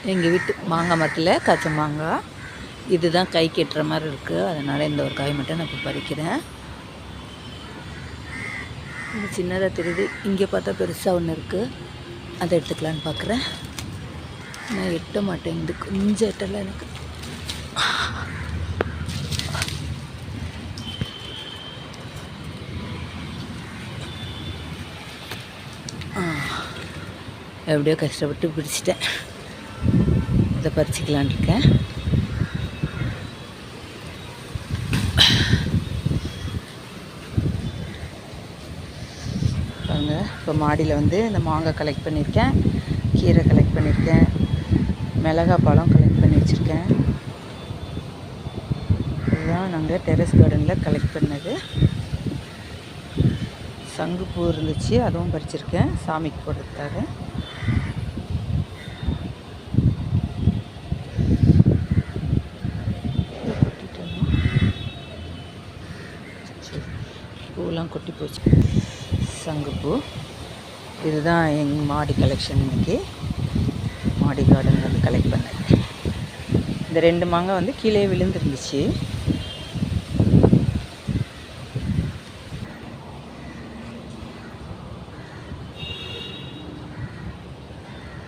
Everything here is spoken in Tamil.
எங்கள் வீட்டு மாங்காய் மரத்தில் காய்ச்ச மாங்காய். இதுதான் கை கெட்டுற மாதிரி இருக்குது. அதனால் இந்த ஒரு காய் மட்டும் நான் இப்போ பறிக்கிறேன். இது சின்னதாக தெரியுது. இங்கே பார்த்தா பெருசாக ஒன்று இருக்குது. அதை எடுத்துக்கலான்னு பார்க்குறேன். நான் எட்ட மாட்டேங்குது. கொஞ்சம் எட்டலை எனக்கு. எப்படியோ கஷ்டப்பட்டு பிடிச்சிட்டேன். இதை பறிச்சிக்கலான் இருக்கேன். பாருங்க, இப்போ மாடியில் வந்து இந்த மாங்காய் கலெக்ட் பண்ணியிருக்கேன், கீரை கலெக்ட் பண்ணியிருக்கேன், மிளகாய் பழம் கலெக்ட் பண்ணி வச்சுருக்கேன். இதுதான் நாங்கள் டெரஸ் கார்டனில் கலெக்ட் பண்ணது. சங்குப்பூ இருந்துச்சு, அதுவும் பறிச்சிருக்கேன் சாமிக்கு போடுறதுக்காக. பூவெல்லாம் கொட்டி போச்சு. சங்குப்பூ. இதுதான் எங்கள் மாடி கலெக்ஷன். இன்றைக்கி மாடி கார்டன் வந்து கலெக்ட் பண்ணேன். இந்த 2 மாங்காய் வந்து கீழே விழுந்துருந்துச்சு.